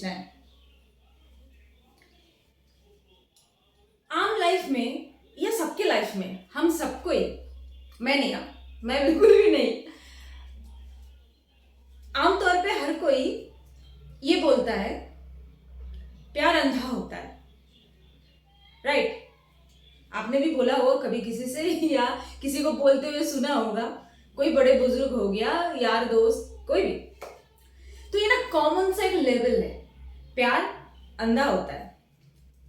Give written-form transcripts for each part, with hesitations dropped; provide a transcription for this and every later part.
पूछना है। आम लाइफ में या सबके लाइफ में हम सबको ही, मैं बिल्कुल भी नहीं, आमतौर पे हर कोई ये बोलता है प्यार अंधा होता है, राइट? आपने भी बोला होगा कभी किसी से या किसी को बोलते हुए सुना होगा, कोई बड़े बुजुर्ग हो गया, यार दोस्त, कोई भी। तो ये ना कॉमन सा एक लेवल है, प्यार अंधा होता है,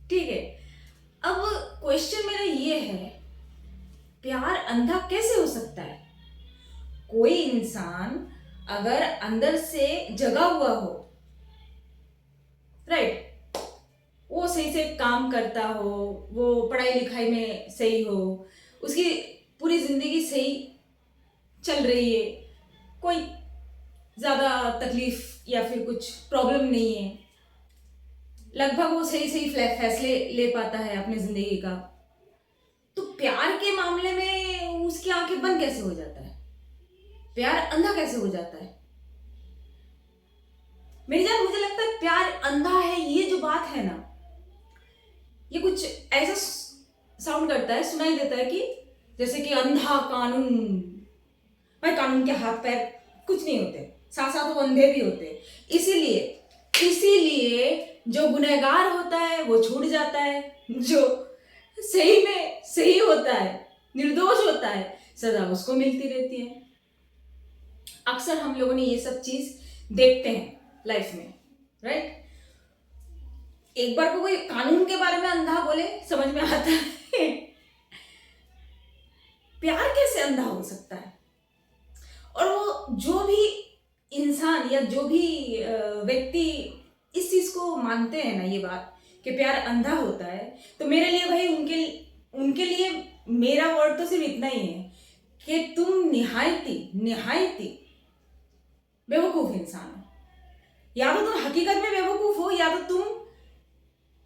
ठीक है। अब क्वेश्चन मेरा ये है, प्यार अंधा कैसे हो सकता है? कोई इंसान अगर अंदर से जगा हुआ हो, राइट, वो सही से काम करता हो, वो पढ़ाई लिखाई में सही हो, उसकी पूरी जिंदगी सही चल रही है, कोई ज्यादा तकलीफ या फिर कुछ प्रॉब्लम नहीं है, लगभग वो सही सही फैसले ले पाता है अपनी जिंदगी का, तो प्यार के मामले में उसकी आंखें बंद कैसे हो जाता है? प्यार अंधा कैसे हो जाता है? मेरी जान, मुझे लगता है प्यार अंधा है, ये जो बात है ना, ये कुछ ऐसा साउंड करता है, सुनाई देता है कि जैसे कि अंधा कानून। भाई कानून के हाथ पैर कुछ नहीं होते, साथ साथ वो अंधे भी होते। इसीलिए जो गुनहगार होता है वो छूट जाता है, जो सही में सही होता है, निर्दोष होता है, सजा उसको मिलती रहती है। अक्सर हम लोगों ने ये सब चीज देखते हैं लाइफ में, राइट? एक बार को कोई कानून के बारे में अंधा बोले समझ में आता है प्यार कैसे अंधा हो सकता है? और वो जो भी इंसान या जो भी व्यक्ति इस चीज को मानते हैं ना, ये बात कि प्यार अंधा होता है, तो मेरे लिए भाई उनके लिए मेरा वर्ड तो सिर्फ इतना ही है कि तुम निहायती बेवकूफ इंसान हो। या तो तुम हकीकत में बेवकूफ हो, या तो तुम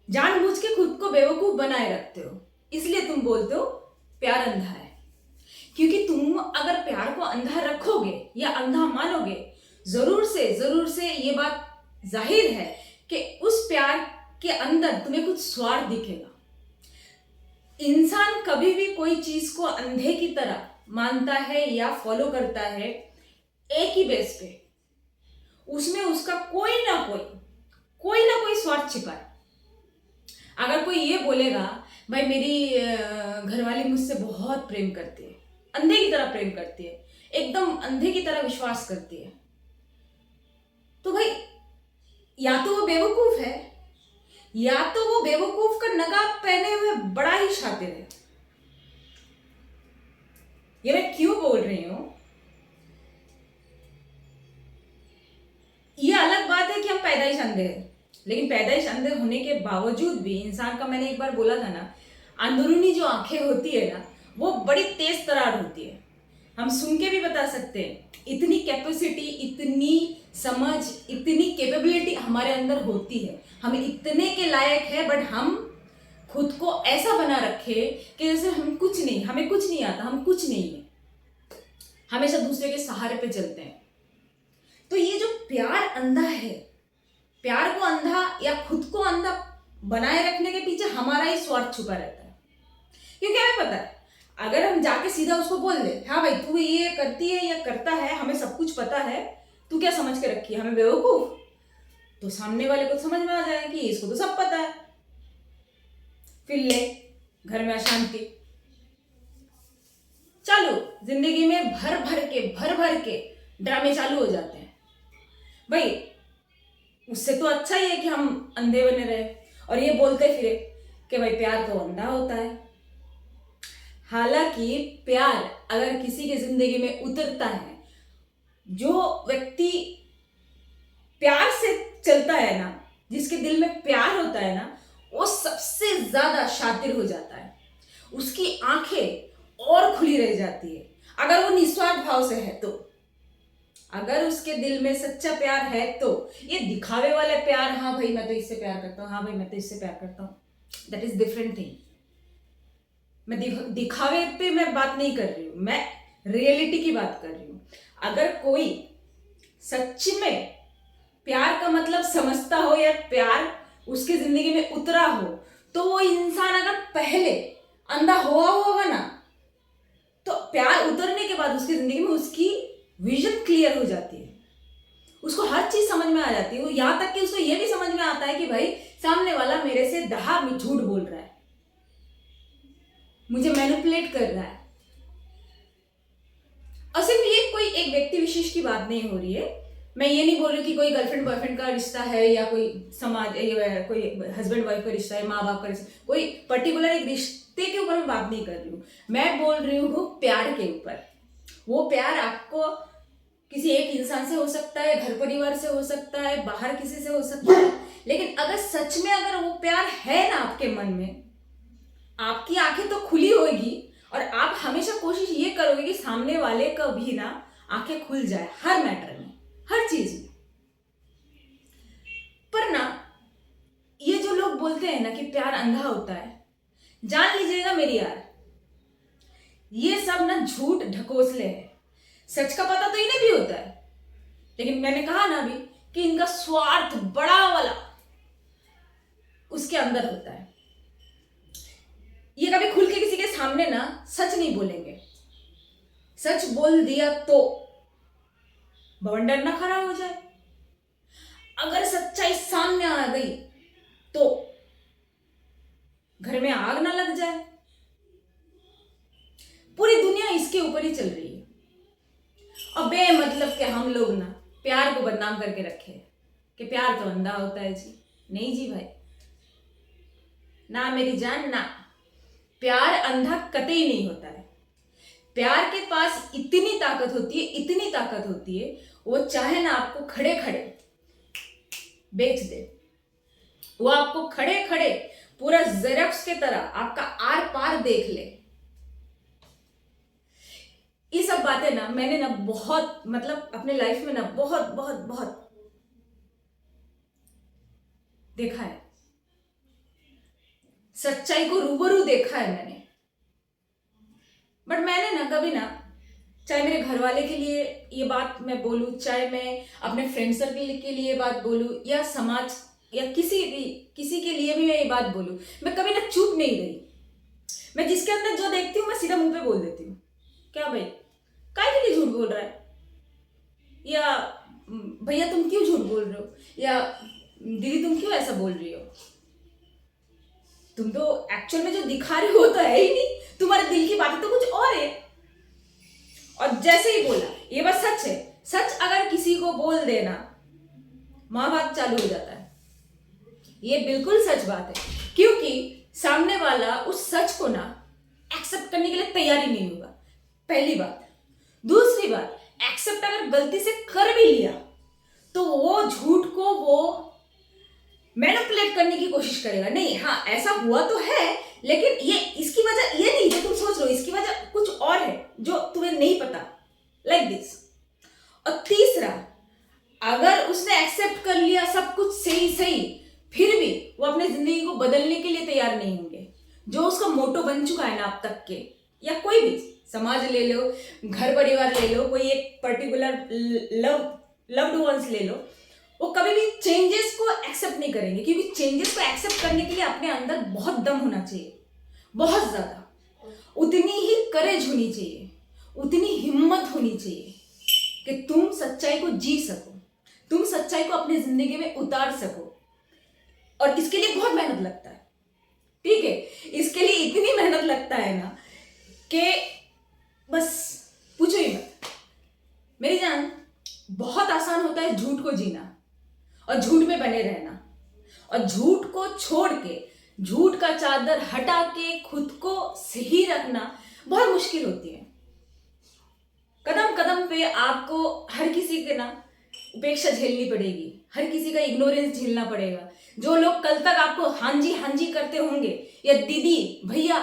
जानबूझ के खुद को बेवकूफ बनाए रखते हो, इसलिए तुम बोलते हो प्यार अंधा है। क्योंकि तुम अगर प्यार को अंधा रखोगे या अंधा मानोगे, जरूर से ये बात जाहिर है कि उस प्यार के अंदर तुम्हें कुछ स्वार्थ दिखेगा। इंसान कभी भी कोई चीज को अंधे की तरह मानता है या फॉलो करता है एक ही बेस पे, उसमें उसका कोई ना कोई स्वार्थ छिपा है। अगर कोई ये बोलेगा भाई मेरी घरवाली मुझसे बहुत प्रेम करती है, अंधे की तरह प्रेम करती है, एकदम अंधे की तरह विश्वास करती है, तो भाई या तो वो बेवकूफ है, या तो वो बेवकूफ का नकाब पहने हुए बड़ा ही शातिर है। ये मैं क्यों बोल रही हूं? ये अलग बात है कि हम पैदाइश अंधे हैं, लेकिन पैदाइश अंधे होने के बावजूद भी इंसान का, मैंने एक बार बोला था ना, अंदरूनी जो आंखें होती है ना, वो बड़ी तेज तरार होती है। हम सुन के भी बता सकते हैं, इतनी कैपेसिटी, इतनी समझ, इतनी कैपेबिलिटी हमारे अंदर होती है, हम इतने के लायक है, बट हम खुद को ऐसा बना रखे कि जैसे हम कुछ नहीं, हमें कुछ नहीं आता, हम कुछ नहीं है, हमेशा दूसरे के सहारे पे चलते हैं। तो ये जो प्यार अंधा है, प्यार को अंधा या खुद को अंधा बनाए रखने के पीछे हमारा ही स्वार्थ छुपा रहता है। क्योंकि हमें पता है, अगर हम जाके सीधा उसको बोल दे, हाँ भाई तू ये करती है या करता है, हमें सब कुछ पता है, तू क्या समझ के रखी है हमें बेवकूफ, तो सामने वाले को समझ में आ जाए कि इसको तो सब पता है, फिर ले घर में अशांति चालू, जिंदगी में भर भर के ड्रामे चालू हो जाते हैं। भाई उससे तो अच्छा ही है कि हम अंधे बने रहे और ये बोलते फिरे कि भाई प्यार तो अंधा होता है। हालांकि प्यार अगर किसी की जिंदगी में उतरता है, जो व्यक्ति प्यार से चलता है ना, जिसके दिल में प्यार होता है ना, वो सबसे ज्यादा शातिर हो जाता है, उसकी आंखें और खुली रह जाती है अगर वो निस्वार्थ भाव से है तो। अगर उसके दिल में सच्चा प्यार है तो ये दिखावे वाले प्यार, हाँ भाई मैं तो इससे प्यार करता हूँ, हाँ भाई मैं तो इससे प्यार करता हूँ, दैट इज डिफरेंट थिंग। मैं दिखावे पे मैं बात नहीं कर रही हूँ, मैं रियलिटी की बात कर रही हूँ। अगर कोई सच में प्यार का मतलब समझता हो या प्यार उसकी जिंदगी में उतरा हो, तो वो इंसान अगर पहले अंधा हुआ होगा ना, तो प्यार उतरने के बाद उसकी जिंदगी में उसकी विजन क्लियर हो जाती है, उसको हर चीज समझ में आ जाती है। वो यहाँ तक कि उसको ये भी समझ में आता है कि भाई सामने वाला मेरे से दहा झूठ बोल रहा है, मुझे मैनिपुलेट कर रहा है। और सिर्फ ये कोई एक व्यक्ति विशेष की बात नहीं हो रही है। मैं ये नहीं बोल रही कि कोई गर्लफ्रेंड बॉयफ्रेंड का रिश्ता है या कोई समाज कोई हस्बैंड वाइफ का रिश्ता है, माँ बाप का रिश्ता, कोई पर्टिकुलर एक रिश्ते के ऊपर मैं बात नहीं कर रही हूँ। मैं बोल रही हूँ प्यार के ऊपर। वो प्यार आपको किसी एक इंसान से हो सकता है, घर परिवार से हो सकता है, बाहर किसी से हो सकता है, लेकिन अगर सच में अगर वो प्यार है ना आपके मन में, आपकी आंखें तो खुली होगी और आप हमेशा कोशिश ये करोगे कि सामने वाले का भी ना आंखें खुल जाए हर मैटर में, हर चीज में। पर ना ये जो लोग बोलते हैं ना कि प्यार अंधा होता है, जान लीजिएगा मेरी यार, ये सब ना झूठ ढकोसले है। सच का पता तो इन्हें भी होता है, लेकिन मैंने कहा ना अभी कि इनका स्वार्थ बड़ा वाला उसके अंदर होता है। ये कभी खुल के किसी के सामने ना सच नहीं बोलेंगे। सच बोल दिया तो बवंडर ना खड़ा हो जाए, अगर सच्चाई सामने आ गई तो घर में आग ना लग जाए। पूरी दुनिया इसके ऊपर ही चल रही है। और बेमतलब के हम लोग ना प्यार को बदनाम करके रखे कि प्यार तो अंधा होता है जी। नहीं जी भाई, ना मेरी जान, ना, प्यार अंधा कतई नहीं होता है। प्यार के पास इतनी ताकत होती है, इतनी ताकत होती है, वो चाहे ना आपको खड़े खड़े बेच दे, वो आपको खड़े खड़े पूरा जेरॉक्स के तरह आपका आर पार देख ले। ये सब बातें ना मैंने ना बहुत मतलब अपने लाइफ में ना बहुत बहुत बहुत देखा है। सच्चाई को रूबरू देखा है मैंने। बट मैंने ना कभी ना, चाहे मेरे घर वाले के लिए ये बात मैं बोलूं, चाहे मैं अपने फ्रेंड सर्कल के लिए बात बोलूं, या समाज या किसी के लिए भी मैं ये बात बोलूं, मैं कभी ना चुप नहीं रही। मैं जिसके अंदर जो देखती हूँ मैं सीधा मुंह पे बोल देती हूँ, क्या भाई काय के लिए झूठ बोल रहा है, या भैया तुम क्यों झूठ बोल रहे हो, या दीदी तुम क्यों ऐसा बोल रही हो, तुम तो एक्चुअल में जो दिखा रहे हो तो है ही नहीं, तुम्हारे दिल की बातें तो कुछ और है। और जैसे ही बोला ये बात सच है, सच अगर किसी को बोल देना महाभारत चालू हो जाता है। ये बिल्कुल सच बात है, क्योंकि सामने वाला उस सच को ना एक्सेप्ट करने के लिए तैयार ही नहीं होगा, पहली बात। दूसरी बात, एक्सेप्ट अगर गलती से कर भी लिया तो वो झूठ को वो मैनिपुलेट करने की कोशिश करेगा। नहीं, हाँ ऐसा हुआ तो है, लेकिन ये इसकी वजह ये नहीं जो तुम सोच रहे हो, इसकी वजह कुछ और है जो तुम्हें नहीं पता, लाइक दिस। और तीसरा, अगर उसने एक्सेप्ट कर लिया सब कुछ सही सही, फिर भी वो अपने जिंदगी को बदलने के लिए तैयार नहीं होंगे। जो उसका मोटो बन चुका है ना अब तक के, या कोई भी समाज ले लो, घर परिवार ले लो, कोई एक पर्टिकुलर लव्ड वंस ले लो, वो कभी भी चेंजेस को एक्सेप्ट नहीं करेंगे, क्योंकि चेंजेस को एक्सेप्ट करने के लिए अपने अंदर बहुत दम होना चाहिए, बहुत ज्यादा। उतनी ही करेज होनी चाहिए, उतनी हिम्मत होनी चाहिए कि तुम सच्चाई को जी सको, तुम सच्चाई को अपनी जिंदगी में उतार सको। और इसके लिए बहुत मेहनत लगता है, ठीक है, इसके लिए इतनी मेहनत लगता है ना कि बस पूछो ही मत मेरी जान। बहुत आसान होता है झूठ को जीना और झूठ में बने रहना, और झूठ को छोड़ के, झूठ का चादर हटा के खुद को सही रखना बहुत मुश्किल होती है। कदम कदम पे आपको हर किसी के ना उपेक्षा झेलनी पड़ेगी, हर किसी का इग्नोरेंस झेलना पड़ेगा। जो लोग कल तक आपको हाँ जी करते होंगे, या दीदी भैया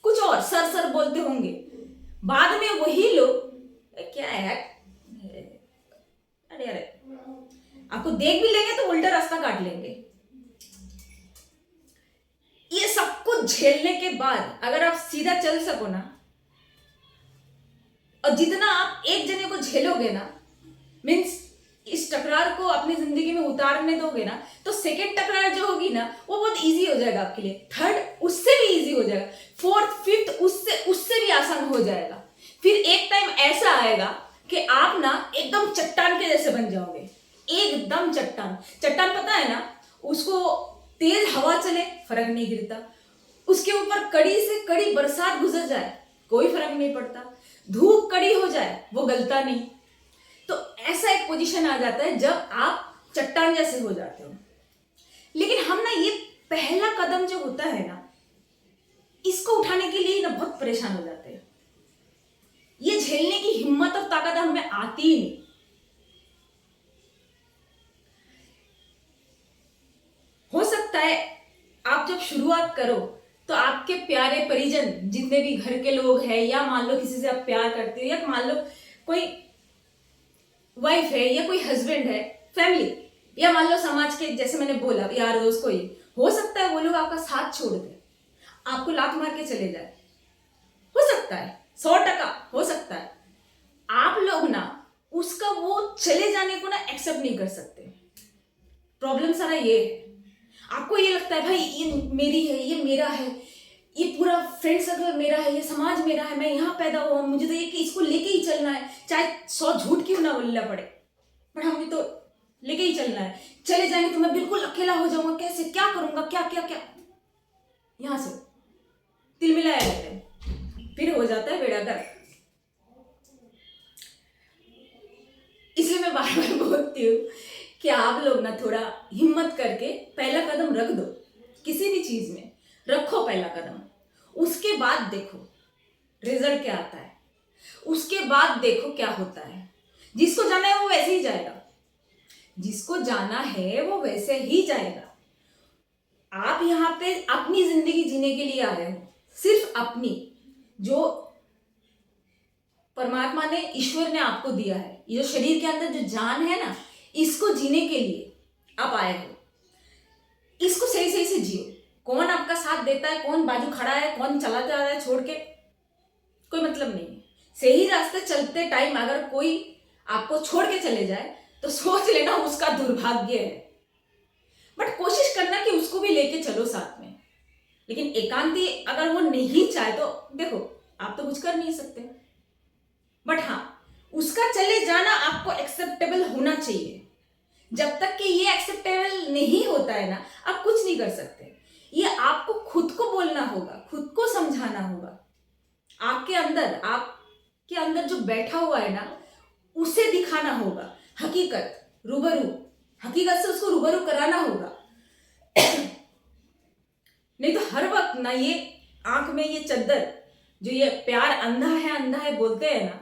कुछ और सर बोलते होंगे, बाद में वही लोग क्या है, अरे आपको देख भी लेंगे तो उल्टा रास्ता काट लेंगे। ये सब कुछ झेलने के बाद अगर आप सीधा चल सको ना, और जितना आप एक जने को झेलोगे ना, मीन्स इस टकरार को अपनी जिंदगी में उतारने दोगे ना, तो सेकंड टकरार जो होगी ना वो बहुत इजी हो जाएगा आपके लिए, थर्ड उससे भी इजी हो जाएगा, फोर्थ फिफ्थ उससे उससे भी आसान हो जाएगा। फिर एक टाइम ऐसा आएगा कि आप ना एकदम चट्टान के जैसे बन जाओगे, एकदम चट्टान। चट्टान पता है ना, उसको तेज हवा चले फर्क नहीं गिरता, उसके ऊपर कड़ी से कड़ी बरसात गुजर जाए कोई फर्क नहीं पड़ता, धूप कड़ी हो जाए वो गलता नहीं। तो ऐसा एक पोजीशन आ जाता है जब आप चट्टान जैसे हो जाते हो। लेकिन हम ना ये पहला कदम जो होता है ना, इसको उठाने के लिए ना बहुत परेशान हो जाते हैं। ये झेलने की हिम्मत और ताकत हमें आती ही नहीं। हो सकता है आप जब शुरुआत करो तो आपके प्यारे परिजन जितने भी घर के लोग हैं, या मान लो किसी से आप प्यार करते हो, या मान लो कोई वाइफ है या कोई हस्बैंड है, फैमिली, या मान लो समाज के, जैसे मैंने बोला यार दोस्त, कोई हो सकता है वो लोग आपका साथ छोड़ दे, आपको लात मार के चले जाए, हो सकता है, 100% हो सकता है। आप लोग ना उसका वो चले जाने को ना एक्सेप्ट नहीं कर सकते। प्रॉब्लम सारा ये है, आपको ये लगता है भाई ये मेरी है, ये मेरा है, ये पूरा फ्रेंड सर्कल मेरा है, ये समाज मेरा है, मैं यहाँ पैदा हुआ, मुझे तो ये कि इसको लेके ही चलना है, चाहे 100 झूठ क्यों ना बोलना पड़े, पर हमें तो लेके ही चलना है। चले जाएंगे तो मैं बिल्कुल अकेला हो जाऊंगा, कैसे, क्या करूंगा, क्या क्या क्या, यहां से तिल मिलाया रहता है, फिर हो जाता है बेड़ा गर्क। इसलिए मैं बार बार बोलती हूँ कि आप लोग ना थोड़ा हिम्मत करके पहला कदम रख दो, किसी भी चीज में रखो पहला कदम, उसके बाद देखो रिजल्ट क्या आता है, उसके बाद देखो क्या होता है। जिसको जाना है वो वैसे ही जाएगा, जिसको जाना है वो वैसे ही जाएगा। आप यहाँ पे अपनी जिंदगी जीने के लिए आ रहे हो, सिर्फ अपनी, जो परमात्मा ने, ईश्वर ने आपको दिया है, ये जो शरीर के अंदर जो जान है ना, इसको जीने के लिए आप आए हो। इसको सही सही से जियो। कौन आपका साथ देता है, कौन बाजू खड़ा है, कौन चला जा रहा है छोड़ के, कोई मतलब नहीं है। सही रास्ते चलते टाइम अगर कोई आपको छोड़ के चले जाए तो सोच लेना उसका दुर्भाग्य है, बट कोशिश करना कि उसको भी लेके चलो साथ में। लेकिन एकांती अगर वो नहीं चाहे तो देखो आप तो कुछ कर नहीं सकते, बट हाँ उसका चले जाना आपको एक्सेप्टेबल होना चाहिए। जब तक कि ये एक्सेप्टेबल नहीं होता है ना, आप कुछ नहीं कर सकते। ये आपको खुद को बोलना होगा, खुद को समझाना होगा। आपके अंदर जो बैठा हुआ है ना, उसे दिखाना होगा, हकीकत से उसको रूबरू कराना होगा। नहीं तो हर वक्त ना ये आंख में ये चद्दर, जो ये प्यार अंधा है बोलते हैं ना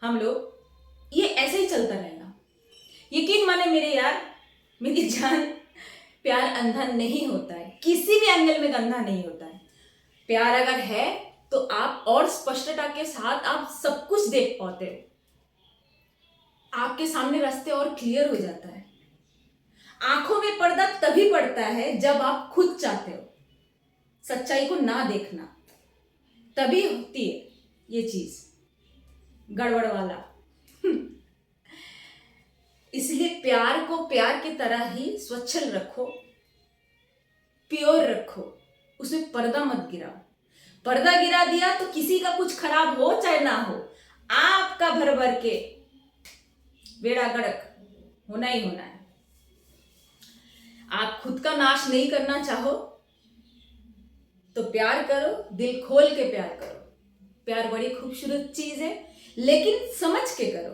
हम लोग, ये ऐसे ही चलता रहेगा। यकीन माने मेरे यार, मेरी जान, प्यार अंधा नहीं होता है, किसी भी एंगल में अंधा नहीं होता है। प्यार अगर है तो आप और स्पष्टता के साथ आप सब कुछ देख पाते हो, आपके सामने रास्ते और क्लियर हो जाता है। आंखों में पर्दा तभी पड़ता है जब आप खुद चाहते हो सच्चाई को ना देखना, तभी होती है ये चीज गड़बड़ वाला। इसलिए प्यार को प्यार की तरह ही स्वच्छल रखो, प्योर रखो, उसमें पर्दा मत गिराओ। पर्दा गिरा दिया तो किसी का कुछ खराब हो चाहे ना हो, आपका भर भर के बेड़ा गर्क होना ही होना है। आप खुद का नाश नहीं करना चाहो तो प्यार करो, दिल खोल के प्यार करो। प्यार बड़ी खूबसूरत चीज है, लेकिन समझ के करो,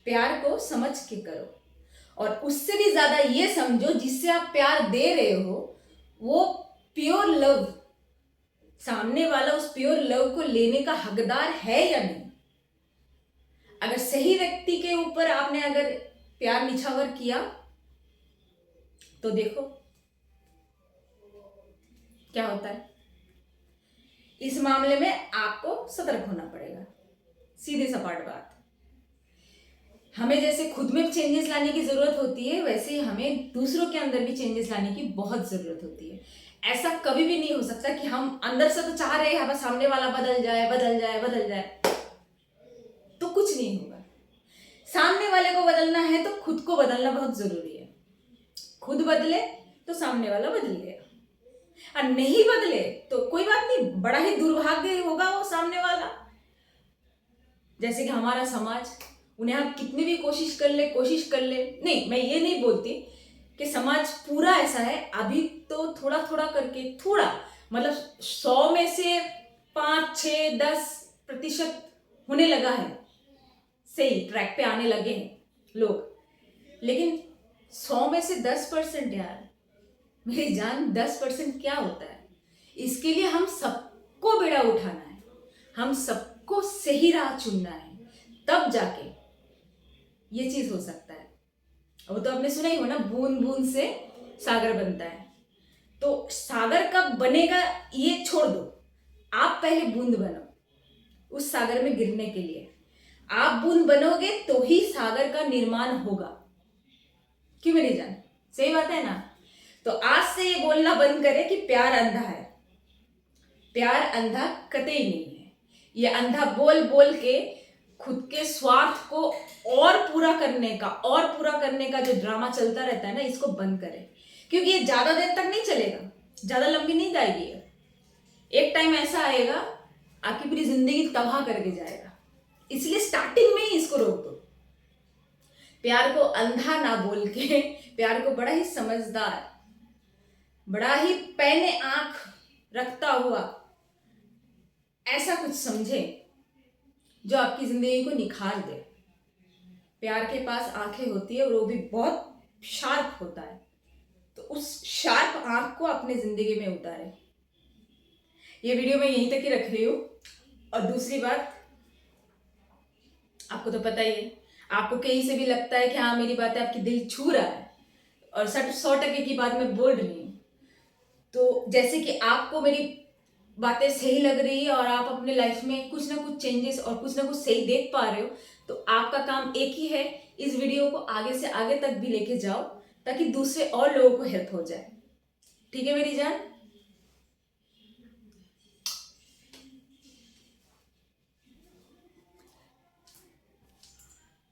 प्यार को समझ के करो। और उससे भी ज्यादा ये समझो, जिससे आप प्यार दे रहे हो वो प्योर लव, सामने वाला उस प्योर लव को लेने का हकदार है या नहीं। अगर सही व्यक्ति के ऊपर आपने अगर प्यार निछावर किया तो देखो क्या होता है। इस मामले में आपको सतर्क होना पड़ेगा, सीधे सपाट बात। हमें जैसे खुद में चेंजेस लाने की जरूरत होती है, वैसे ही हमें दूसरों के अंदर भी चेंजेस लाने की बहुत जरूरत होती है। ऐसा कभी भी नहीं हो सकता कि हम अंदर से तो चाह रहे हैं बस सामने वाला बदल जाए, तो कुछ नहीं होगा। सामने वाले को बदलना है तो खुद को बदलना बहुत जरूरी है। खुद बदले तो सामने वाला बदल गया, और नहीं बदले तो कोई बात नहीं, बड़ा ही दुर्भाग्य होगा वो सामने वाला। जैसे कि हमारा समाज, उन्हें आप कितनी भी कोशिश कर ले, नहीं मैं ये नहीं बोलती कि समाज पूरा ऐसा है, अभी तो थोड़ा थोड़ा करके, थोड़ा मतलब 100 में से 5, 6, 10% होने लगा है, सही ट्रैक पे आने लगे हैं लोग। लेकिन 100 में से 10% यार, मेरी जान 10% क्या होता है? इसके लिए हम सबको बेड़ा उठाना है, हम सबको सही राह चुनना है, तब जाके ये चीज हो सकता है। वो तो आपने सुना ही हो ना, बूंद बूंद से सागर बनता है। तो सागर कब बनेगा ये छोड़ दो, आप पहले बूंद बनो उस सागर में गिरने के लिए। आप बूंद बनोगे तो ही सागर का निर्माण होगा। क्यों मेरी जान, सही बात है ना? तो आज से ये बोलना बंद करें कि प्यार अंधा है। प्यार अंधा कतई नहीं है। ये अंधा बोल बोल के खुद के स्वार्थ को और पूरा करने का जो ड्रामा चलता रहता है ना, इसको बंद करें। क्योंकि ये ज्यादा देर तक नहीं चलेगा, ज्यादा लंबी नहीं जाएगी। एक टाइम ऐसा आएगा आपकी पूरी जिंदगी तबाह करके जाएगा। इसलिए स्टार्टिंग में ही इसको रोक दो। प्यार को अंधा ना बोल के प्यार को बड़ा ही समझदार, बड़ा ही पैने आंख रखता हुआ ऐसा कुछ समझे जो आपकी जिंदगी को निखार दे। प्यार के पास आंखें होती है और वो भी बहुत शार्प होता है, तो उस शार्प आंख को अपने जिंदगी में उतारे। ये वीडियो मैं यहीं तक ही रख रही हूँ। और दूसरी बात, आपको तो पता ही है, आपको कहीं से भी लगता है कि हाँ मेरी बातें आपकी दिल छू रहा है और 100% की बात मैं बोल रही हूँ, तो जैसे कि आपको मेरी बातें सही लग रही है और आप अपने लाइफ में कुछ ना कुछ चेंजेस और कुछ ना कुछ सही देख पा रहे हो, तो आपका काम एक ही है, इस वीडियो को आगे से आगे तक भी लेके जाओ ताकि दूसरे और लोगों को हेल्प हो जाए। ठीक है मेरी जान?